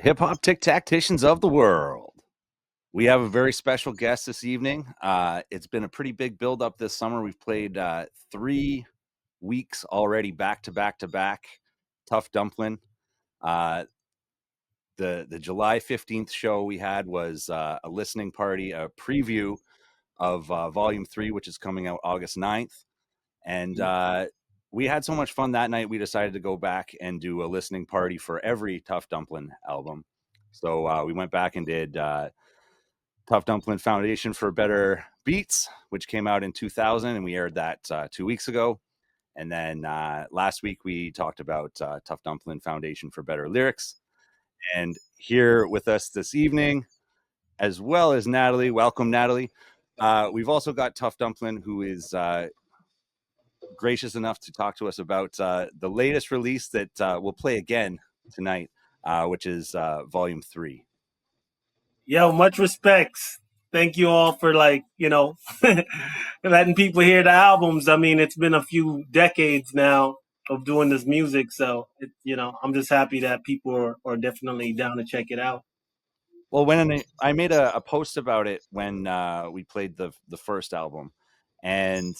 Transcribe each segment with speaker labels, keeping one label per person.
Speaker 1: Hiphoptictacticians of the world. We have a very special guest this evening. It's been a pretty big build-up this summer. We've played 3 weeks already, back to back to back. Tough Dumplin. The July 15th show we had was a listening party, a preview of Volume 3, which is coming out August 9th. And we had so much fun that night, we decided to go back and do a listening party for every Tough Dumplin album. So we went back and did Tough Dumplin Foundation for Better Beats, which came out in 2000, and we aired that 2 weeks ago. And then last week we talked about Tough Dumplin Foundation for Better Lyrics. And here with us this evening, as well as Natalie. Welcome, Natalie. We've also got Tough Dumplin, who is gracious enough to talk to us about the latest release that we'll play again tonight, which is Volume 3.
Speaker 2: Yo, much respects. Thank you all for letting people hear the albums. I mean, it's been a few decades now of doing this music, so I'm just happy that people are definitely down to check it out.
Speaker 1: Well, when I made a post about it when we played the first album, and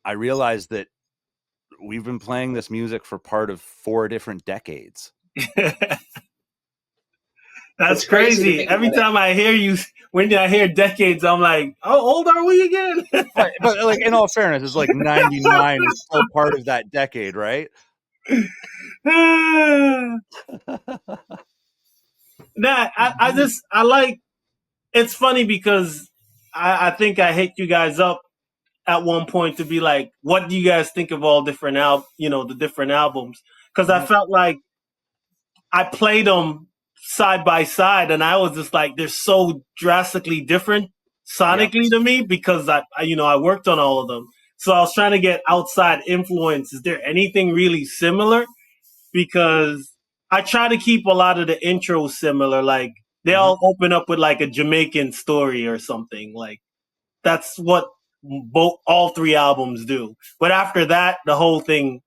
Speaker 1: I realized that we've been playing this music for part of 4 different decades.
Speaker 2: That's crazy. Every time I hear you, when I hear decades, I'm like, how old are we again?
Speaker 1: but like, in all fairness, it's like 99 is still part of that decade, right?
Speaker 2: Nah, I like, it's funny because I think I hit you guys up at one point to be like, what do you guys think of all different the different albums? Because I felt like I played them side by side, and I was just like, they're so drastically different sonically to me because I worked on all of them. So I was trying to get outside influence. Is there anything really similar? Because I try to keep a lot of the intros similar. Like they all open up with like a Jamaican story or something. Like that's what all 3 albums do. But after that, the whole thing,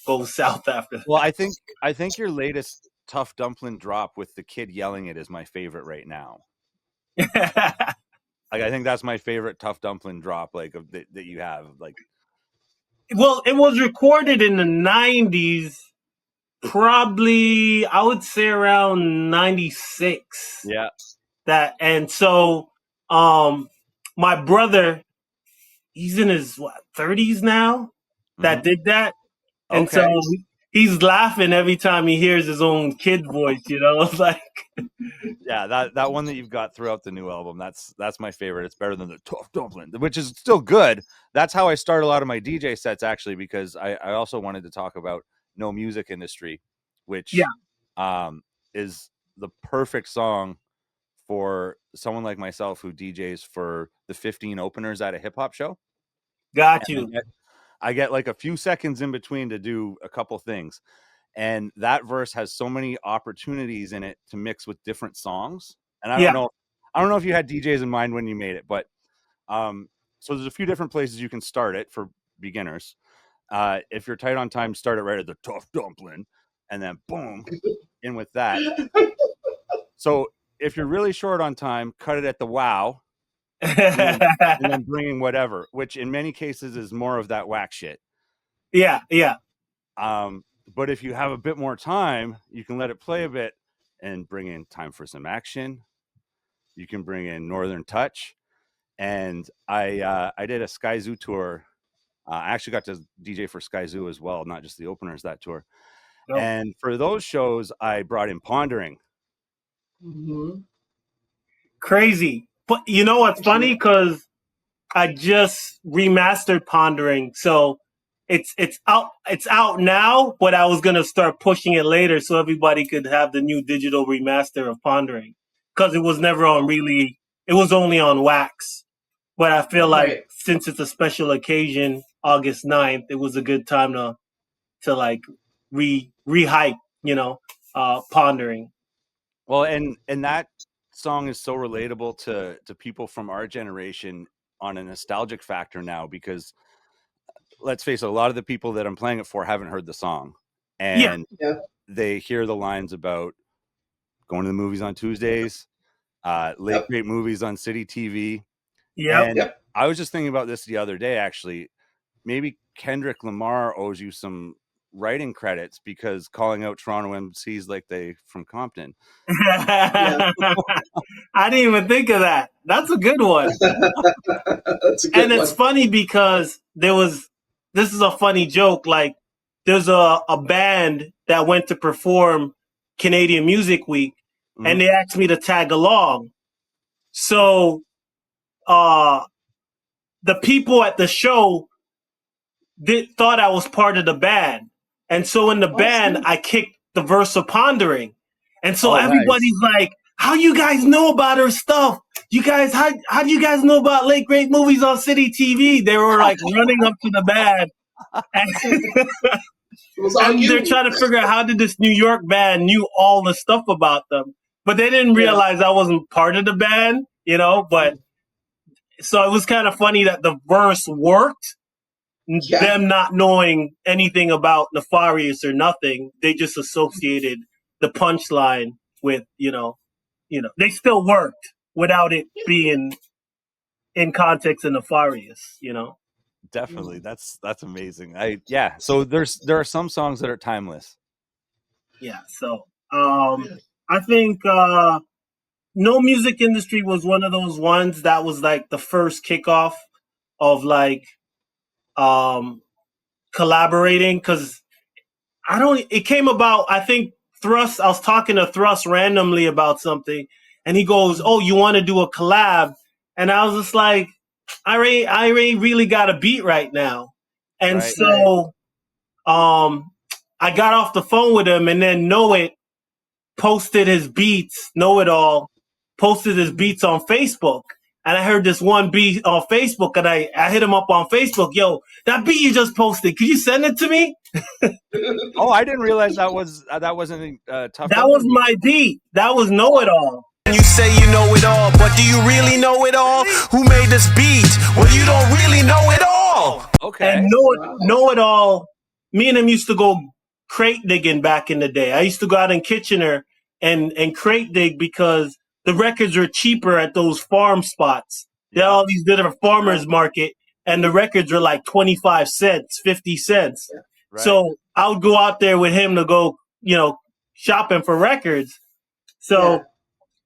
Speaker 2: goes south after that.
Speaker 1: Well, I think your latest Tough Dumplin drop with the kid yelling it is my favorite right now. Like, I think that's my favorite Tough Dumplin drop, like, that you have. Like,
Speaker 2: well, it was recorded in the 90s, probably I would say around 96.
Speaker 1: yeah.
Speaker 2: And so my brother, he's in his 30s now, that did that. And so he's laughing every time he hears his own kid voice, It's like,
Speaker 1: yeah, that one that you've got throughout the new album, that's my favorite. It's better than the Tough Dumplin, which is still good. That's how I start a lot of my DJ sets, actually, because I also wanted to talk about No Music Industry, which is the perfect song for someone like myself who DJs for the 15 openers at a hip hop show.
Speaker 2: Got you.
Speaker 1: I get like a few seconds in between to do a couple things. And that verse has so many opportunities in it to mix with different songs. And I don't know if you had DJs in mind when you made it, but so there's a few different places you can start it for beginners. If you're tight on time, start it right at the Tough Dumplin, and then boom, in with that. So if you're really short on time, cut it at the wow, and then bring in whatever, which in many cases is more of that whack shit.
Speaker 2: Yeah.
Speaker 1: But if you have a bit more time, you can let it play a bit and bring in Time for Some Action. You can bring in Northern Touch. And I did a Sky Zoo tour. I actually got to DJ for Sky Zoo as well, not just the openers, that tour. Oh. And for those shows, I brought in Pondering.
Speaker 2: Crazy. But you know what's funny? Because I just remastered Pondering. So it's out now, but I was gonna start pushing it later so everybody could have the new digital remaster of Pondering. Because it was never on really, it was only on wax. But I feel like since it's a special occasion, August 9th, it was a good time to like rehype, Pondering.
Speaker 1: Well, and that song is so relatable to people from our generation on a nostalgic factor now, because let's face it, a lot of the people that I'm playing it for haven't heard the song, and they hear the lines about going to the movies on Tuesdays, late great movies on City TV.
Speaker 2: Yep.
Speaker 1: And I was just thinking about this the other day, actually. Maybe Kendrick Lamar owes you some writing credits because calling out Toronto MCs like they from Compton.
Speaker 2: I didn't even think of that. That's a good one.
Speaker 3: That's a good
Speaker 2: And it's funny because this is a funny joke. Like, there's a band that went to perform Canadian Music Week, and they asked me to tag along. So, the people at the show thought I was part of the band. And so in the band, I kicked the verse of Pondering. And so everybody's like, how you guys know about her stuff? You guys, how do you guys know about late great movies on City TV? They were like running up to the band. And they're trying to figure out how did this New York band knew all the stuff about them. But they didn't realize I wasn't part of the band, you know, but so it was kind of funny that the verse worked. Them not knowing anything about Nefarious or nothing, they just associated the punchline with, you know, they still worked without it being in context of Nefarious, you know.
Speaker 1: Definitely, that's amazing. So there are some songs that are timeless.
Speaker 2: Yeah, so I think No Music Industry was one of those ones that was like the first kickoff of like collaborating, because it came about, I think Thrust, I was talking to Thrust randomly about something, and he goes, oh, you want to do a collab? And I was just like, I ain't really got a beat right now. And so I got off the phone with him, and then Know It posted his beats, Know It All posted his beats on Facebook. And I heard this one beat on Facebook, and I hit him up on Facebook. Yo, that beat you just posted, could you send it to me?
Speaker 1: Oh, I didn't realize that wasn't tough.
Speaker 2: That was my beat. That was Know It All.
Speaker 4: You say you know it all, but do you really know it all? Who made this beat? Well, you don't really know it all.
Speaker 1: Okay.
Speaker 2: And Know It All, me and him used to go crate digging back in the day. I used to go out in Kitchener and crate dig because the records are cheaper at those farm spots. There are all these different farmers market, and the records are like 25 cents, 50 cents. Right. So I would go out there with him to go, shopping for records. So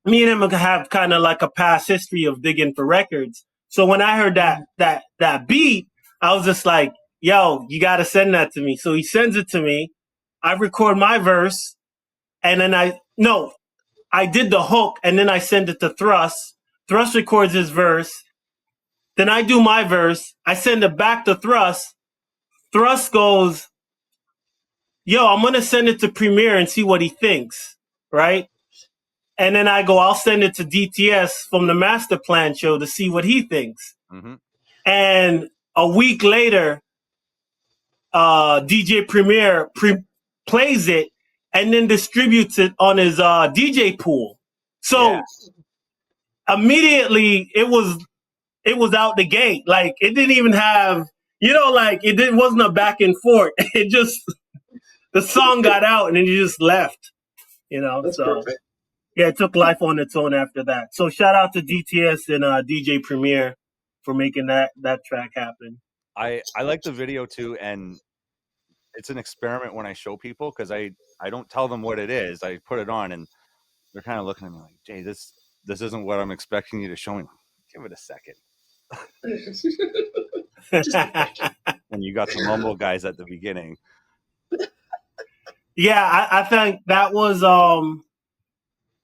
Speaker 2: me and him have kind of like a past history of digging for records. So when I heard that beat, I was just like, yo, you got to send that to me. So he sends it to me. I record my verse, and then I did the hook, and then I send it to Thrust. Thrust records his verse. Then I do my verse. I send it back to Thrust. Thrust goes, yo, I'm going to send it to Premiere and see what he thinks, right? And then I go, I'll send it to DTS from the Master Plan show to see what he thinks. Mm-hmm. And a week later, DJ Premier plays it and then distributes it on his DJ pool. So immediately it was out the gate. Like, it didn't even have, it wasn't a back and forth. It just, the song got out and then it just left,
Speaker 3: That's perfect.
Speaker 2: Yeah, it took life on its own after that. So shout out to DTS and DJ Premier for making that track happen.
Speaker 1: I like the video too, and it's an experiment when I show people, because I don't tell them what it is. I put it on and they're kind of looking at me like, Jay, this isn't what I'm expecting you to show me. Give it a second. And you got the mumble guys at the beginning.
Speaker 2: Yeah, I think that was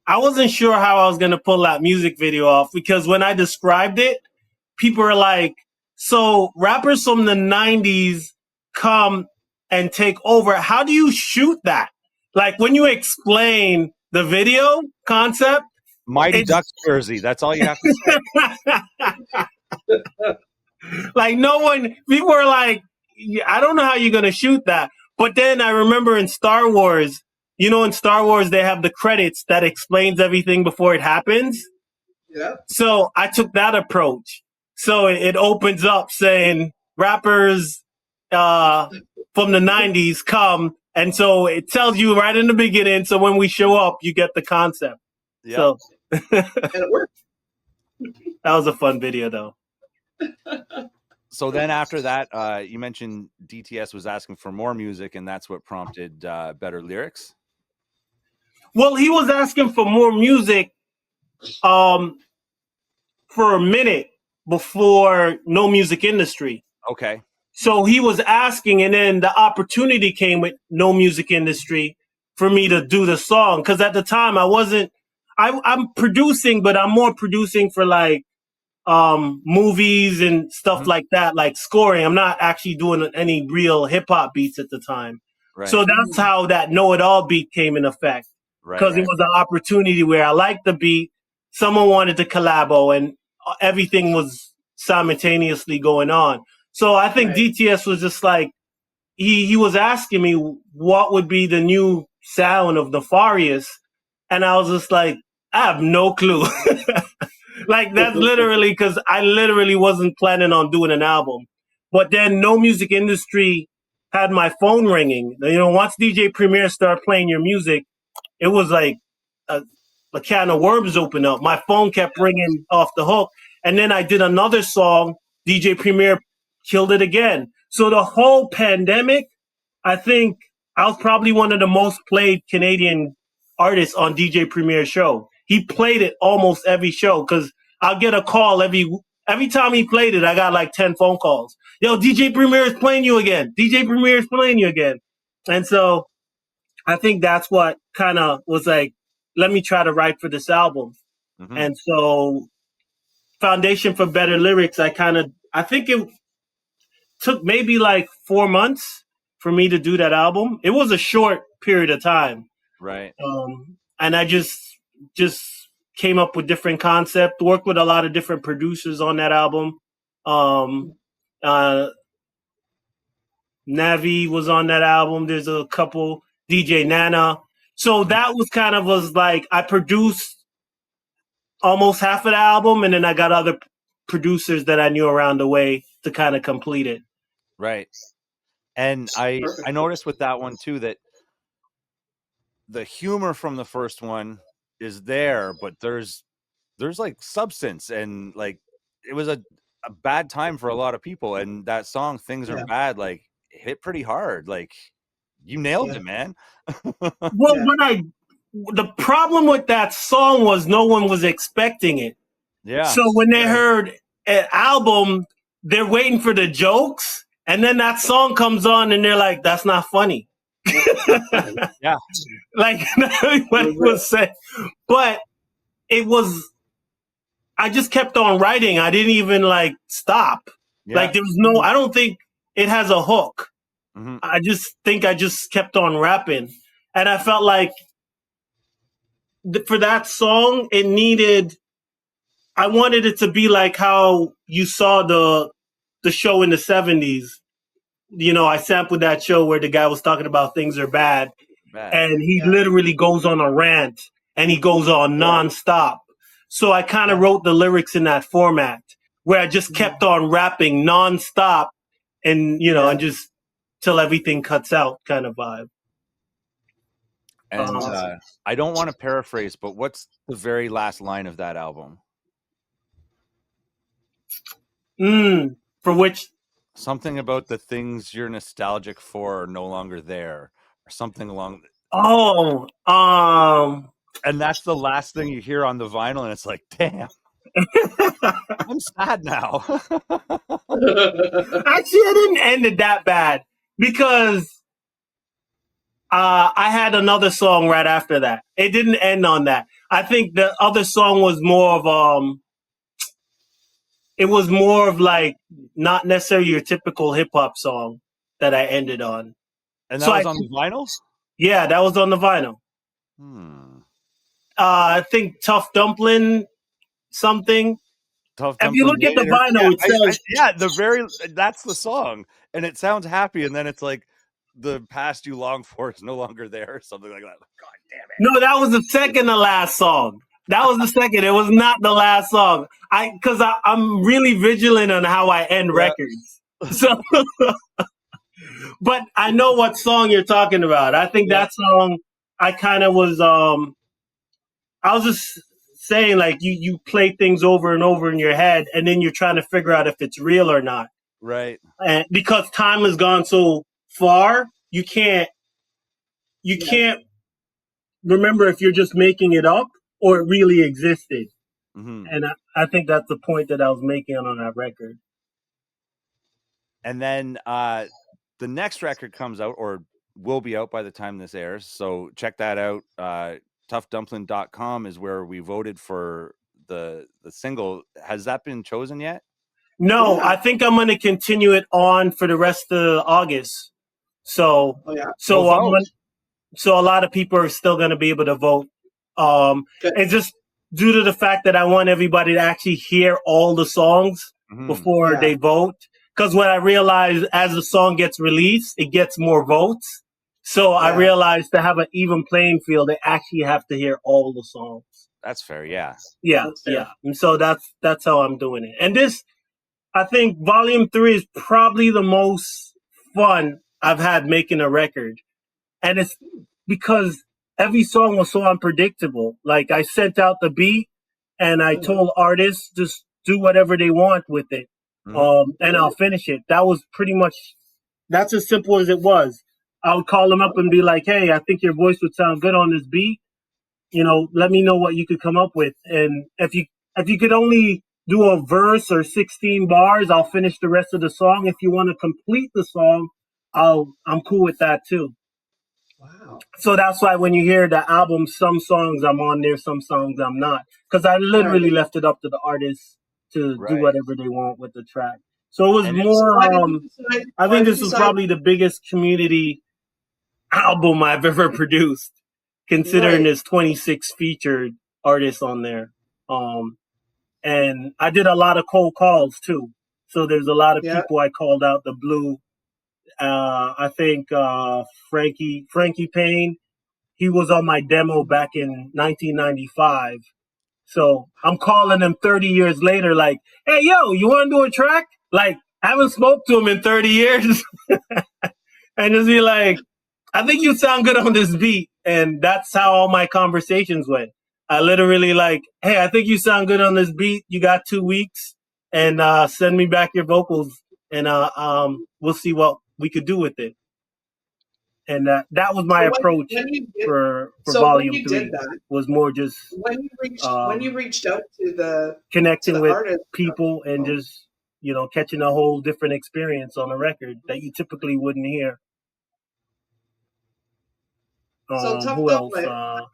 Speaker 2: I wasn't sure how I was going to pull that music video off, because when I described it, people are like, so rappers from the 90s come and take over. How do you shoot that? Like, when you explain the video concept,
Speaker 1: Mighty Ducks jersey. That's all you have to say.
Speaker 2: Like, people are like, I don't know how you're going to shoot that. But then I remember in Star Wars, in Star Wars, they have the credits that explains everything before it happens.
Speaker 3: Yeah.
Speaker 2: So I took that approach. So it opens up saying rappers from the 90s come And so it tells you right in the beginning. So when we show up, you get the concept.
Speaker 1: Yep.
Speaker 2: So
Speaker 3: And it worked.
Speaker 2: that was a fun video, though.
Speaker 1: So then after that, you mentioned DTS was asking for more music, and that's what prompted better lyrics.
Speaker 2: Well, he was asking for more music for a minute before No Music Industry.
Speaker 1: Okay.
Speaker 2: So he was asking, and then the opportunity came with No Music Industry for me to do the song. Because at the time I'm producing, but I'm more producing for like movies and stuff like that, like scoring. I'm not actually doing any real hip hop beats at the time.
Speaker 1: Right.
Speaker 2: So that's how that Know It All beat came in effect. Because it was an opportunity where I liked the beat, someone wanted to collabo, and everything was simultaneously going on. So I think DTS was just like, he was asking me what would be the new sound of Nefarious. And I was just like, I have no clue. Like, that's literally because I literally wasn't planning on doing an album. But then No Music Industry had my phone ringing. You know, once DJ Premier started playing your music, it was like a can of worms opened up. My phone kept ringing off the hook. And then I did another song. DJ Premier killed it again. So the whole pandemic, I think I was probably one of the most played Canadian artists on DJ Premier's show. He played it almost every show because I'll get a call every time he played it. I got like 10 phone calls. Yo, DJ Premier is playing you again. DJ Premier is playing you again. And so I think that's what kind of was like, let me try to write for this album. Mm-hmm. And so Foundation for Better Lyrics, I think it took maybe like 4 months for me to do that album. It was a short period of time.
Speaker 1: Right.
Speaker 2: And I just came up with different concepts, worked with a lot of different producers on that album. Navi was on that album. There's a couple, DJ Nana. So that was like, I produced almost half of the album, and then I got other producers that I knew around the way to kind of complete it.
Speaker 1: Right. And I noticed with that one too, that the humor from the first one is there, but there's like substance, and like it was a bad time for a lot of people, and that song Things Are Bad like hit pretty hard. Like you nailed it, man.
Speaker 2: Well, the problem with that song was no one was expecting it.
Speaker 1: Yeah.
Speaker 2: So when they heard an album, they're waiting for the jokes, and then that song comes on and they're like, that's not funny.
Speaker 1: Yeah.
Speaker 2: Like what he was saying. But it was, I just kept on writing. I didn't even like stop. Yeah. Like there was I don't think it has a hook. Mm-hmm. I just think I just kept on rapping. And I felt like for that song, I wanted it to be like how you saw the show in the 70s. You know, I sampled that show where the guy was talking about things are bad. And he literally goes on a rant and he goes on nonstop. So I kind of wrote the lyrics in that format where I just kept on rapping nonstop and, you know, and just till everything cuts out kind of vibe.
Speaker 1: And I don't want to paraphrase, but what's the very last line of that album?
Speaker 2: For which?
Speaker 1: Something about the things you're nostalgic for are no longer there, or something along. And that's the last thing you hear on the vinyl, and it's like, damn, I'm sad now.
Speaker 2: Actually, I didn't end it that bad because I had another song right after that. It didn't end on that. I think the other song was more of it was more of like not necessarily your typical hip hop song that I ended on.
Speaker 1: And that was on the vinyl?
Speaker 2: Yeah, that was on the vinyl. I think Tough Dumplin something.
Speaker 1: Tough
Speaker 2: Dumplin. If you look at the vinyl, it says
Speaker 1: that's the song. And it sounds happy, and then it's like the past you long for is no longer there, or something like that. God damn it.
Speaker 2: No, that was the second to last song. That was the second. It was not the last song. Because I'm really vigilant on how I end records. So But I know what song you're talking about. I think that song, I kind of was, I was just saying, like, you play things over and over in your head, and then you're trying to figure out if it's real or not.
Speaker 1: Right.
Speaker 2: And because time has gone so far, you can't remember if you're just making it up or it really existed.
Speaker 1: Mm-hmm.
Speaker 2: And I think that's the point that I was making on that record.
Speaker 1: And then the next record comes out, or will be out by the time this airs. So check that out. ToughDumplin.com is where we voted for the single. Has that been chosen yet?
Speaker 2: No, I think I'm going to continue it on for the rest of August. So, so a lot of people are still going to be able to vote. It's just due to the fact that I want everybody to actually hear all the songs before they vote. Because when I realize as the song gets released, it gets more votes. So I realized to have an even playing field, they actually have to hear all the songs.
Speaker 1: That's fair, yeah.
Speaker 2: Yeah. And so that's how I'm doing it. And this, I think Volume 3 is probably the most fun I've had making a record. And it's because every song was so unpredictable. Like, I sent out the beat and I told artists just do whatever they want with it. And I'll finish it. That was pretty much, that's as simple as it was. I would call them up and be like, hey, I think your voice would sound good on this beat. Let me know what you could come up with. And if you could only do a verse or 16 bars, I'll finish the rest of the song. If you want to complete the song, I'm cool with that too.
Speaker 3: Wow.
Speaker 2: So that's why when you hear the album, some songs I'm on there, some songs I'm not. Because I literally left it up to the artists to do whatever they want with the track. So it was more, I think this was probably the biggest community album I've ever produced, considering there's 26 featured artists on there. And I did a lot of cold calls too. So there's a lot of people I called out the blue. I think Frankie Payne, he was on my demo back in 1995. So I'm calling him 30 years later, like, hey, yo, you want to do a track? Like, I haven't spoke to him in 30 years. And just be like, I think you sound good on this beat. And that's how all my conversations went. I literally like, hey, I think you sound good on this beat. You got 2 weeks and send me back your vocals and we'll see what we could do with it. And that was my approach for Volume 3. Was more just
Speaker 3: when you reached out to the
Speaker 2: connecting with
Speaker 3: artist,
Speaker 2: people and just catching a whole different experience on a record that you typically wouldn't hear. Who else? I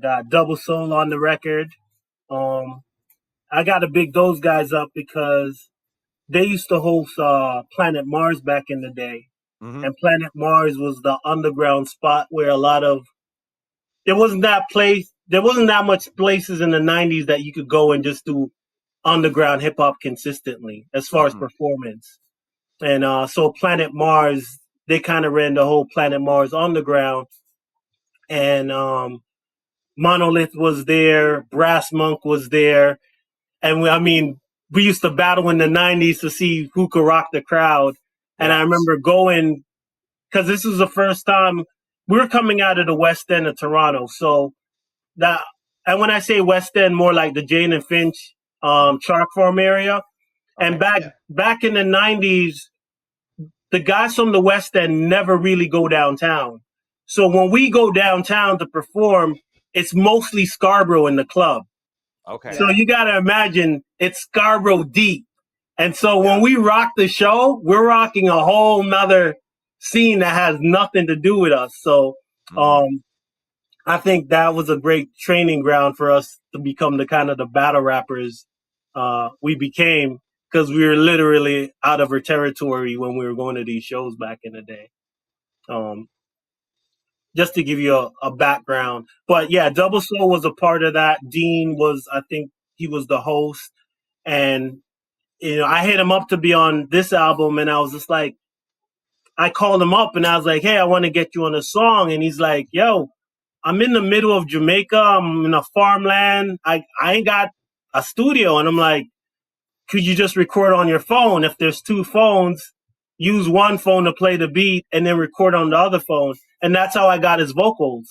Speaker 2: got Double Soul on the record. I got to big those guys up because they used to host Planet Mars back in the day. And Planet Mars was the underground spot where there wasn't that much places in the 90s that you could go and just do underground hip hop consistently as far as performance. And so Planet Mars, they kind of ran the whole Planet Mars underground. And Monolith was there, Brass Monk was there. And we used to battle in the 90s to see who could rock the crowd. And I remember going, because this was the first time we were coming out of the West End of Toronto. So and when I say West End, more like the Jane and Finch Chalk Farm area. And back in the 90s, the guys from the West End never really go downtown. So when we go downtown to perform, it's mostly Scarborough in the club.
Speaker 1: Okay.
Speaker 2: So you got to imagine it's Scarborough deep. And so when we rock the show, we're rocking a whole nother scene that has nothing to do with us. So I think that was a great training ground for us to become the kind of the battle rappers we became, because we were literally out of our territory when we were going to these shows back in the day. Just to give you a background. But yeah, Double Soul was a part of that. Dean was, I think he was the host. And, I hit him up to be on this album, and I was just like, I called him up and I was like, hey, I want to get you on a song. And he's like, yo, I'm in the middle of Jamaica. I'm in a farmland. I ain't got a studio. And I'm like, could you just record on your phone? If there's 2 phones, use one phone to play the beat and then record on the other phone. And that's how I got his vocals.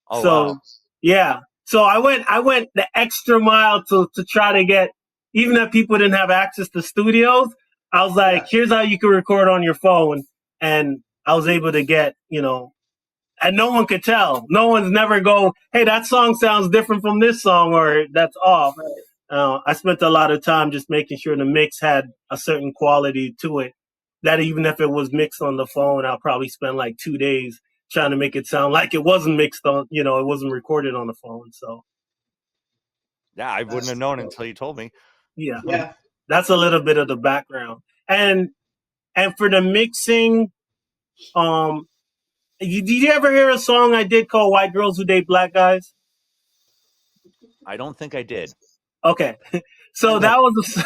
Speaker 1: Oh,
Speaker 2: So
Speaker 1: wow.
Speaker 2: yeah. So I went the extra mile to try to get, even if people didn't have access to studios, I was like, here's how you can record on your phone. And I was able to get, and no one could tell. No one's never go, hey, that song sounds different from this song, or that's off.
Speaker 3: Right.
Speaker 2: I spent a lot of time just making sure the mix had a certain quality to it. That even if it was mixed on the phone, I'll probably spend like 2 days trying to make it sound like it wasn't mixed on, it wasn't recorded on the phone. So
Speaker 1: Yeah, I wouldn't have known until you told me.
Speaker 2: yeah, that's a little bit of the background. And for the mixing, did you ever hear a song I did called "White Girls Who Date Black Guys"?
Speaker 1: I don't think I did.
Speaker 2: Okay, so that was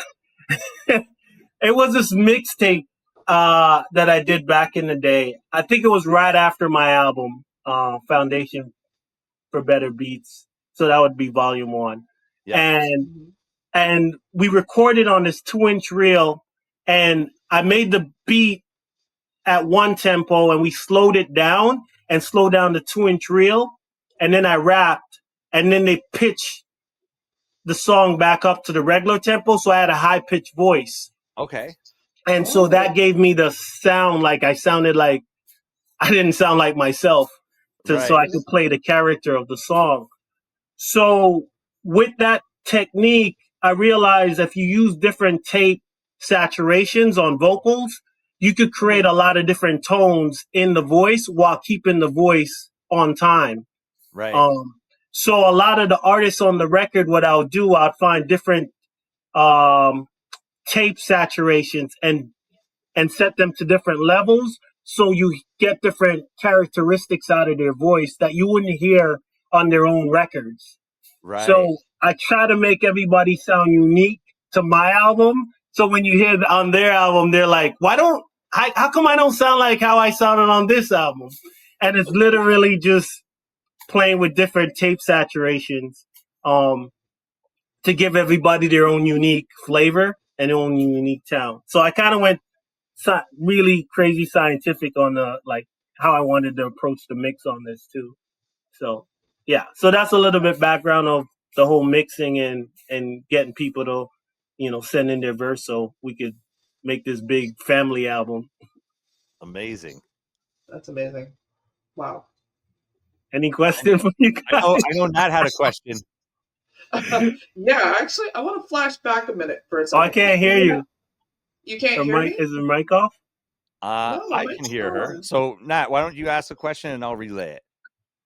Speaker 2: it was this mixtape that I did back in the day. I think it was right after my album, Foundation for Better Beats. So that would be volume 1.
Speaker 1: Yeah.
Speaker 2: And we recorded on this 2-inch reel, and I made the beat at one tempo and we slowed it down and slowed down the 2-inch reel. And then I rapped, and then they pitched the song back up to the regular tempo. So I had a high pitched voice.
Speaker 1: Okay.
Speaker 2: And so that gave me the sound, like I sounded like I didn't sound like myself, so I could play the character of the song. So with that technique, I realized if you use different tape saturations on vocals, you could create a lot of different tones in the voice while keeping the voice on time.
Speaker 1: Right.
Speaker 2: So a lot of the artists on the record, what I'll do, I'll find different tape saturations and set them to different levels, so you get different characteristics out of their voice that you wouldn't hear on their own records.
Speaker 1: Right.
Speaker 2: So I try to make everybody sound unique to my album. So when you hear on their album, they're like, how come I don't sound like how I sounded on this album? And it's literally just playing with different tape saturations to give everybody their own unique flavor and their own unique sound. So I kind of went really crazy scientific on how I wanted to approach the mix on this too. So yeah, so that's a little bit background of the whole mixing and getting people to send in their verse so we could make this big family album.
Speaker 1: Amazing.
Speaker 3: That's amazing. Wow.
Speaker 2: Any question for you guys?
Speaker 1: I know Nat had a question.
Speaker 3: Yeah, actually, I want to flash back a minute for a second.
Speaker 2: I can't hear you.
Speaker 3: You can't hear me?
Speaker 2: Is the mic off?
Speaker 1: I can hear her. So Nat, why don't you ask the question and I'll relay it?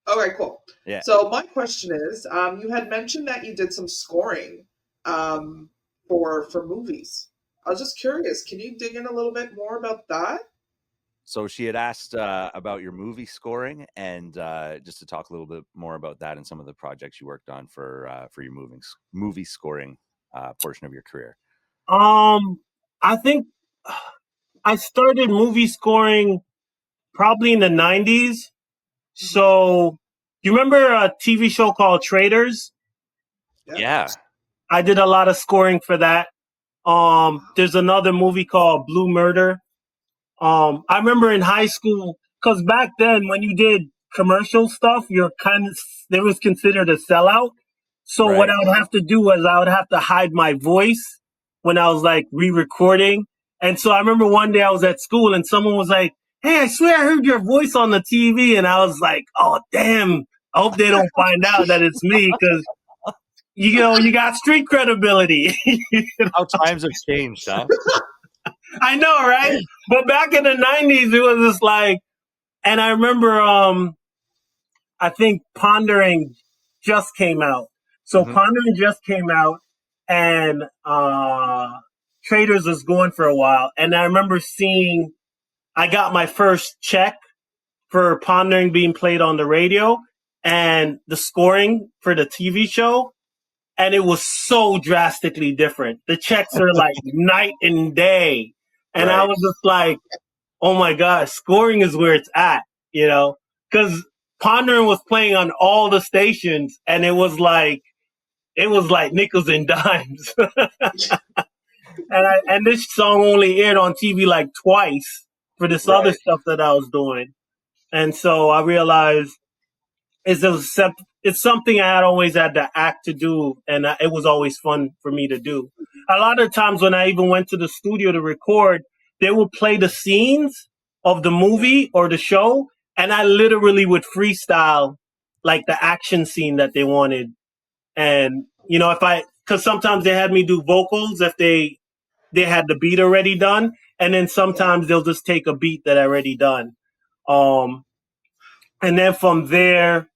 Speaker 3: Okay, cool.
Speaker 1: Yeah.
Speaker 3: So my question is, you had mentioned that you did some scoring for movies. I was just curious. Can you dig in a little bit more about that?
Speaker 1: So she had asked about your movie scoring, and just to talk a little bit more about that and some of the projects you worked on for your movie scoring portion of your career.
Speaker 2: I think I started movie scoring probably in the 90s. So you remember a TV show called Traders?
Speaker 1: Yeah.
Speaker 2: I did a lot of scoring for that. There's another movie called Blue Murder. I remember in high school, because back then when you did commercial stuff, it was considered a sellout. So what I would have to do was I would have to hide my voice when I was like re-recording. And so I remember one day I was at school and someone was like, "Hey, I swear I heard your voice on the TV." And I was like, "Oh, damn. I hope they don't find out that it's me, because you got street credibility."
Speaker 1: How times have changed, huh?
Speaker 2: I know, right? But back in the 90s, it was just like, and I remember, I think Pondering just came out. So Pondering just came out, and Traders was going for a while. And I remember I got my first check for Pondering being played on the radio and the scoring for the TV show. And it was so drastically different. The checks are like night and day. And I was just like, oh my gosh, scoring is where it's at, because Pondering was playing on all the stations, and it was like nickels and dimes. And this song only aired on TV like twice. for this other
Speaker 3: Right.
Speaker 2: stuff that I was doing. And so I realized it's something I had always had to act to do, and it was always fun for me to do. A lot of times when I even went to the studio to record, they would play the scenes of the movie or the show, and I literally would freestyle like the action scene that they wanted. And because sometimes they had me do vocals if they had the beat already done, and then
Speaker 3: Yeah.
Speaker 2: sometimes they'll just take a beat that I already done. Um, and then from there,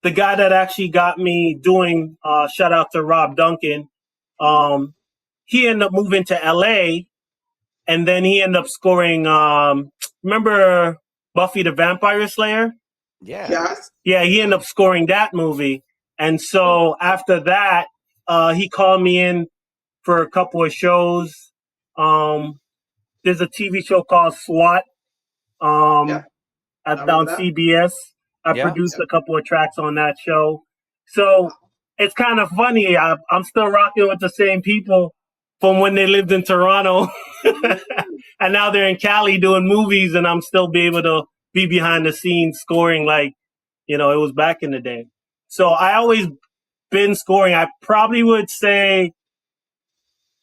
Speaker 2: the guy that actually got me doing shout out to Rob Duncan. Um, he ended up moving to LA, and then he ended up scoring. Remember Buffy the Vampire Slayer?
Speaker 1: Yeah.
Speaker 3: Yes.
Speaker 2: Yeah, he ended up scoring that movie. And so after that, he called me in for a couple of shows. Um, there's a TV show called SWAT.
Speaker 3: Yeah.
Speaker 2: Um,
Speaker 3: I
Speaker 2: at
Speaker 3: remember
Speaker 2: down
Speaker 3: that.
Speaker 2: CBS. I
Speaker 1: Yeah.
Speaker 2: produced
Speaker 3: Yeah.
Speaker 2: a couple of tracks on that show. So it's kind of funny. I'm still rocking with the same people from when they lived in Toronto. And now they're in Cali doing movies, and I'm still be able to be behind the scenes scoring like, it was back in the day. So I always been scoring. I probably would say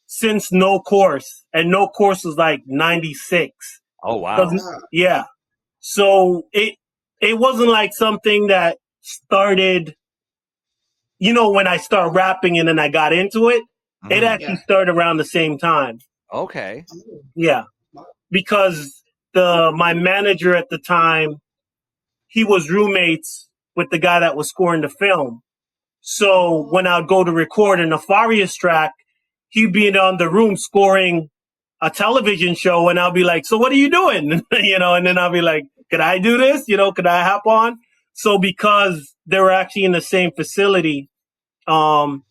Speaker 2: since No Course, and No Course was like 96.
Speaker 1: Oh wow.
Speaker 2: Yeah. So it wasn't like something that started, when I started rapping and then I got into it. It
Speaker 1: Mhm.
Speaker 2: actually
Speaker 3: Yeah.
Speaker 2: started around the same time.
Speaker 1: Okay.
Speaker 3: Oh,
Speaker 2: Yeah.
Speaker 3: wow.
Speaker 2: Because my manager at the time, he was roommates with the guy that was scoring the film. So
Speaker 3: Oh,
Speaker 2: when I'd go to record a Nefarious track, he'd be in the room scoring a television show, and I'll be like, "So what are you doing?" And then I'll be like, "Could I do this? Could I hop on?" So because they were actually in the same facility, um,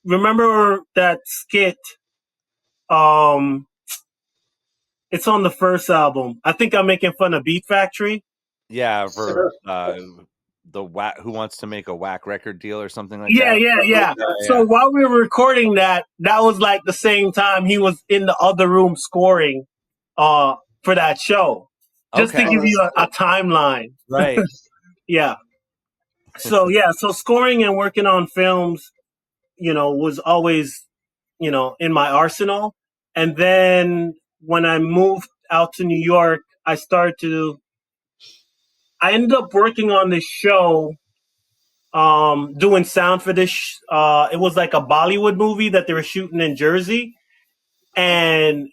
Speaker 2: remember that skit? Um, it's on the first album. I think I'm making fun of Beat Factory.
Speaker 1: Yeah, for
Speaker 3: sure.
Speaker 1: the whack who wants to make a whack record deal or something like
Speaker 2: Yeah,
Speaker 1: that.
Speaker 2: yeah, yeah.
Speaker 1: Yeah,
Speaker 2: So
Speaker 1: yeah.
Speaker 2: while we were recording that was like the same time he was in the other room scoring uh for that show. Just to
Speaker 1: Okay.
Speaker 3: Oh,
Speaker 2: give you
Speaker 3: that's
Speaker 2: a timeline.
Speaker 1: Right.
Speaker 2: Yeah. So so scoring and working on films, was always, in my arsenal. And then when I moved out to New York, I ended up working on this show, doing sound for this. It was like a Bollywood movie that they were shooting in Jersey. And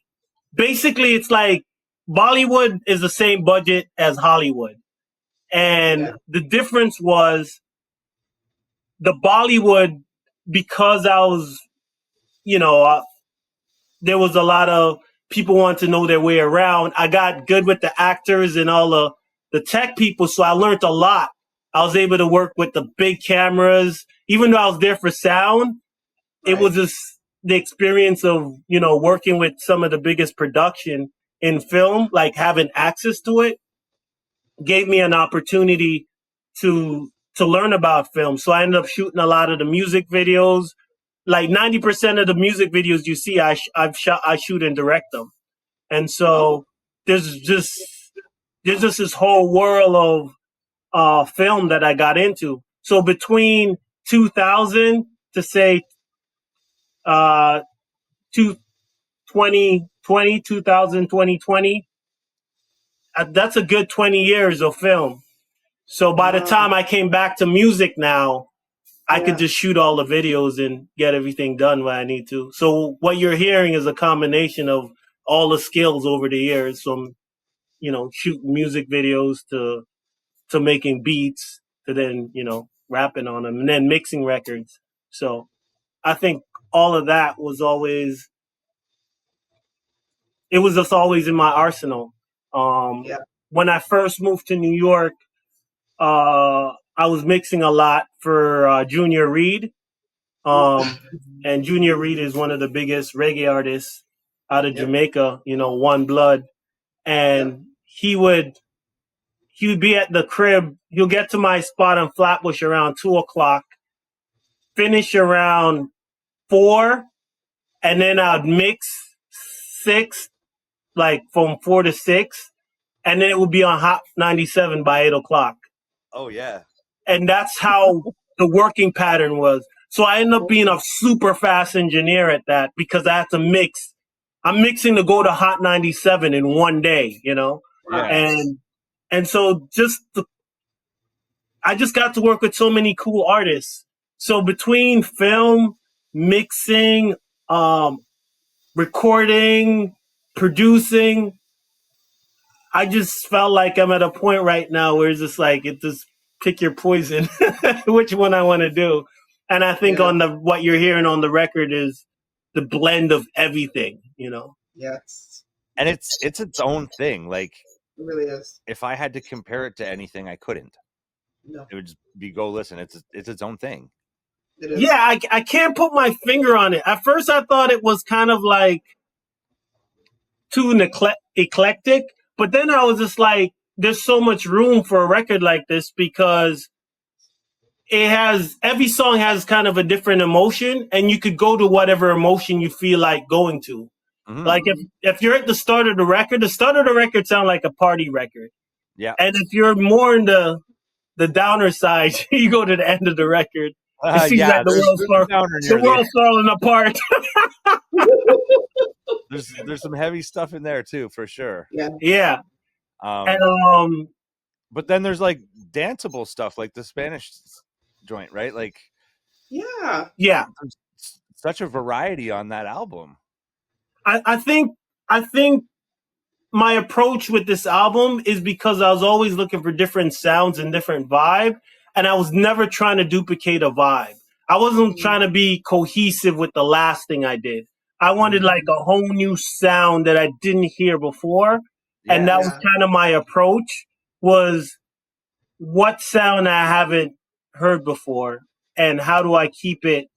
Speaker 2: basically it's like Bollywood is the same budget as Hollywood. And
Speaker 3: yeah.
Speaker 2: the difference was the Bollywood, because I was, there was a lot of people wanting to know their way around. I got good with the actors and all the tech people, so I learned a lot. I was able to work with the big cameras, even though I was there for sound. It was
Speaker 3: Right.
Speaker 2: just the experience of working with some of the biggest production in film, like having access to it, gave me an opportunity to learn about film. So I ended up shooting a lot of the music videos. Like 90% of the music videos you see, I shoot and direct them. And
Speaker 3: Oh,
Speaker 2: so there's just this whole world of film that I got into. So between 2000 to say uh, 2020, 2000, 2020, that's a good 20 years of film. So by the
Speaker 3: wow.
Speaker 2: time I came back to music now, I could
Speaker 3: Yeah.
Speaker 2: just shoot all the videos and get everything done when I need to. So what you're hearing is a combination of all the skills over the years, from shooting music videos to making beats to then rapping on them and then mixing records. So I think all of that was always it was just always in my arsenal. Um,
Speaker 3: Yeah.
Speaker 2: when I first moved to New York, I was mixing a lot for Junior Reed. And Junior Reed is one of the biggest reggae artists out of
Speaker 3: Yep.
Speaker 2: Jamaica, One Blood.
Speaker 3: Yep.
Speaker 2: And he would be at the crib. He'll get to my spot on Flatbush around 2 o'clock, finish around 4, and then I'd mix 6, like from 4 to 6. and then it would be on Hot 97 by 8 o'clock.
Speaker 1: Oh yeah.
Speaker 2: And that's how the working pattern was. So I ended up being a super fast engineer at that because I had to mix. I'm mixing to go to Hot 97 in one day, you know?
Speaker 1: Yeah.
Speaker 2: And so I just got to work with so many cool artists. So between film, mixing, recording, producing, I just felt like I'm at a point right now where it's just like it just pick your poison, which one I want to do. And I think
Speaker 3: Yeah.
Speaker 2: on what you're hearing on the record is the blend of everything, you know.
Speaker 3: Yes.
Speaker 1: And it's its own thing. Like
Speaker 3: It really is.
Speaker 1: if I had to compare it to anything, I couldn't.
Speaker 3: No,
Speaker 1: It would just be go listen. It's its own thing.
Speaker 3: it is.
Speaker 2: Yeah, I can't put my finger on it. At first, I thought it was kind of like too eclectic, but then I was just like, there's so much room for a record like this because it has every song has kind of a different emotion, and you could go to whatever emotion you feel like going to.
Speaker 1: Mhm.
Speaker 2: Like if you're at the start of the record sounds like a party record.
Speaker 1: Yeah.
Speaker 2: And if you're more in the downer side, you go to the end of the record. It seems
Speaker 1: Yeah,
Speaker 2: like
Speaker 1: there's a downer
Speaker 2: the
Speaker 1: near the
Speaker 2: world's falling apart.
Speaker 1: there's some heavy stuff in there too, for sure.
Speaker 3: Yeah.
Speaker 2: Yeah. And
Speaker 1: But then there's like danceable stuff, like the Spanish joint, right? Like
Speaker 3: Yeah.
Speaker 2: yeah.
Speaker 1: there's such a variety on that album.
Speaker 2: I think my approach with this album is because I was always looking for different sounds and different vibe, and I was never trying to duplicate a vibe. I wasn't trying to be cohesive with the last thing I did. I wanted like a whole new sound that I didn't hear before, and that was kind of my approach. Was what sound I haven't heard before, and how do I keep it?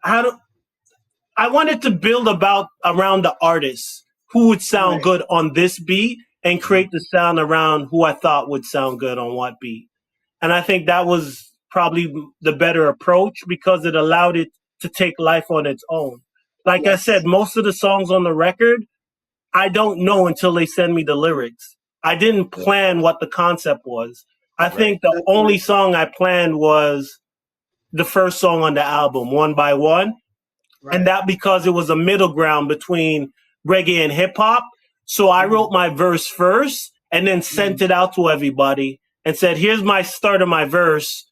Speaker 2: How do I wanted to build around the artists who would sound good on this beat and create the sound around who I thought would sound good on what beat. And I think that was probably the better approach because it allowed it to take life on its own. Like I said, most of the songs on the record, I don't know until they send me the lyrics. I didn't plan what the concept was. I think the only song I planned was the first song on the album, One by One. And that because it was a middle ground between reggae and hip hop. So I wrote my verse first and then sent it out to everybody and said, here's my start of my verse.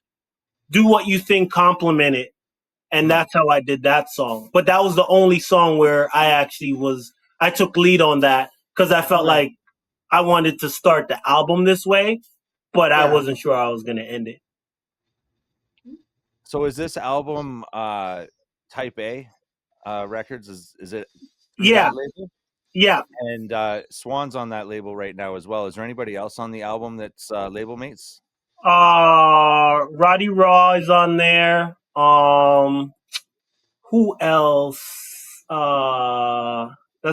Speaker 2: Do what you think, compliment it. And that's how I did that song. But that was the only song where I took lead on that because I felt like I wanted to start the album this way, but I wasn't sure I was going to end it.
Speaker 1: So is this album Type A Records? Is it through
Speaker 2: Yeah.
Speaker 1: that label?
Speaker 2: Yeah.
Speaker 1: And Swan's on that label right now as well. Is there anybody else on the album that's label mates?
Speaker 2: Roddy Raw is on there. Who else?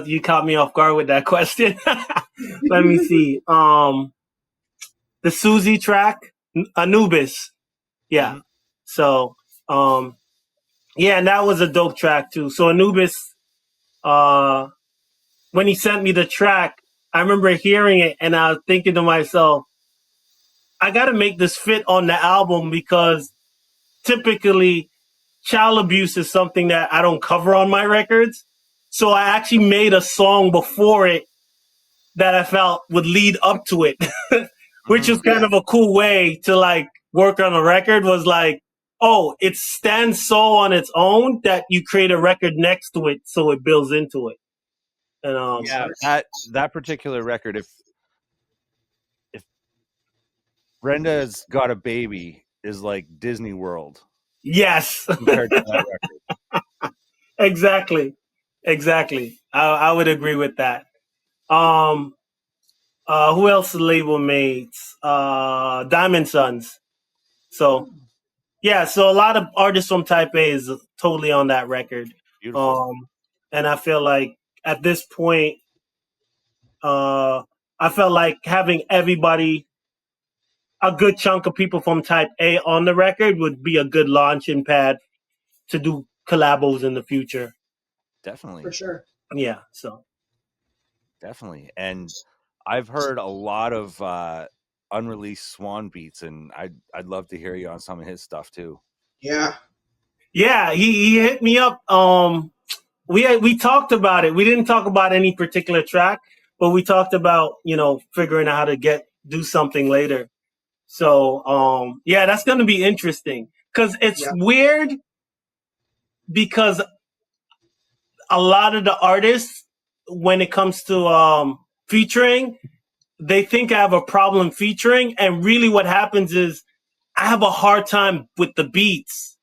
Speaker 2: You caught me off guard with that question. Let me see. The Susie track, Anubis. Yeah. So, yeah, and that was a dope track too. So Anubis, when he sent me the track, I remember hearing it and I was thinking to myself, I got to make this fit on the album because typically child abuse is something that I don't cover on my records. So I actually made a song before it that I felt would lead up to it, which is kind of a cool way to like work on a record was like, oh, it stands so on its own that you create a record next to it so it builds into it. And
Speaker 1: that particular record, if Brenda's Got a Baby is like Disney World.
Speaker 2: Yes.
Speaker 1: Compared to that record.
Speaker 2: Exactly. I would agree with that. Who else the label mates? Diamond Sons. So yeah, so a lot of artists from Type A is totally on that record.
Speaker 1: Beautiful.
Speaker 2: And I feel like at this point, I felt like having everybody, a good chunk of people from Type A on the record would be a good launching pad to do collabos in the future.
Speaker 1: Definitely.
Speaker 3: For sure.
Speaker 2: Yeah, so.
Speaker 1: Definitely. And I've heard a lot of unreleased Swan beats, and I'd love to hear you on some of his stuff too.
Speaker 3: Yeah.
Speaker 2: Yeah, he hit me up. We talked about it. We didn't talk about any particular track, but we talked about figuring out how to do something later. So yeah, that's gonna be interesting because it's
Speaker 3: Yeah.
Speaker 2: weird because a lot of the artists, when it comes to featuring, they think I have a problem featuring, and really what happens is I have a hard time with the beats.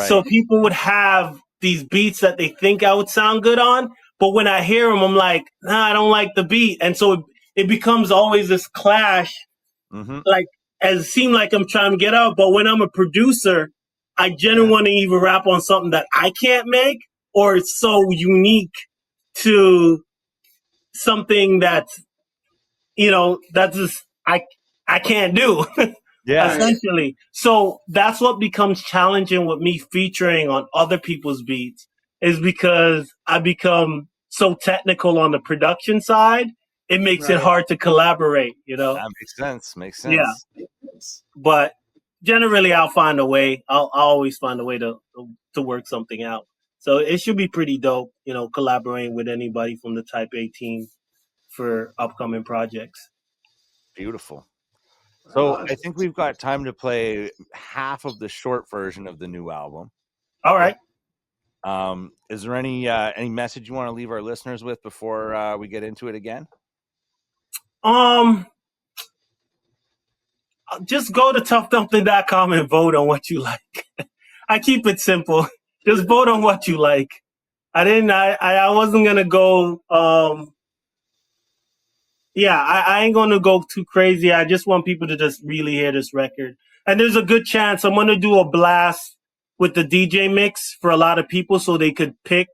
Speaker 2: So
Speaker 1: Right.
Speaker 2: people would have these beats that they think I would sound good on, but when I hear them, I'm like, nah, I don't like the beat, and so it becomes always this clash.
Speaker 1: Mm-hmm.
Speaker 2: Like, as it seemed like I'm trying to get out, but when I'm a producer, I genuinely
Speaker 3: Yeah.
Speaker 2: want to either rap on something that I can't make, or it's so unique to something that's that's just I can't do.
Speaker 1: Yeah.
Speaker 3: Right.
Speaker 2: Essentially. So that's what becomes challenging with me featuring on other people's beats, is because I become so technical on the production side, it makes it
Speaker 3: Right.
Speaker 2: hard to collaborate,
Speaker 1: That makes sense. Makes
Speaker 2: Yeah.
Speaker 1: sense.
Speaker 2: But generally I'll find a way. I'll always find a way to work something out. So it should be pretty dope, collaborating with anybody from the Type A team for upcoming projects.
Speaker 1: Beautiful.
Speaker 3: Right
Speaker 1: So
Speaker 3: on.
Speaker 1: I think we've got time to play half of the short version of the new album.
Speaker 2: All right.
Speaker 1: Is there any message you want to leave our listeners with before we get into it again?
Speaker 2: Just go to toughdumpling.com and vote on what you like. I keep it simple. Just vote on what you like. I wasn't gonna go I ain't gonna go too crazy. I just want people to just really hear this record. And there's a good chance I'm gonna do a blast with the DJ mix for a lot of people so they could pick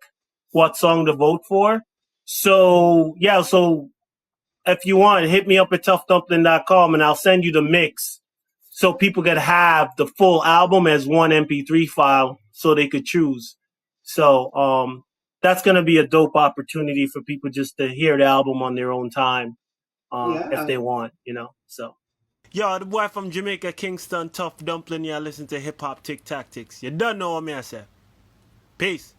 Speaker 2: what song to vote for. So yeah, so if you want, hit me up at toughdumpling.com and I'll send you the mix so people could have the full album as one MP3 file so they could choose. So that's going to be a dope opportunity for people just to hear the album on their own time if
Speaker 3: Yeah.
Speaker 2: they want, So.
Speaker 5: Yo, the boy from Jamaica, Kingston, Tough Dumpling, you listen to Hip Hop Tic Tactics. You don't know what me I say. Peace.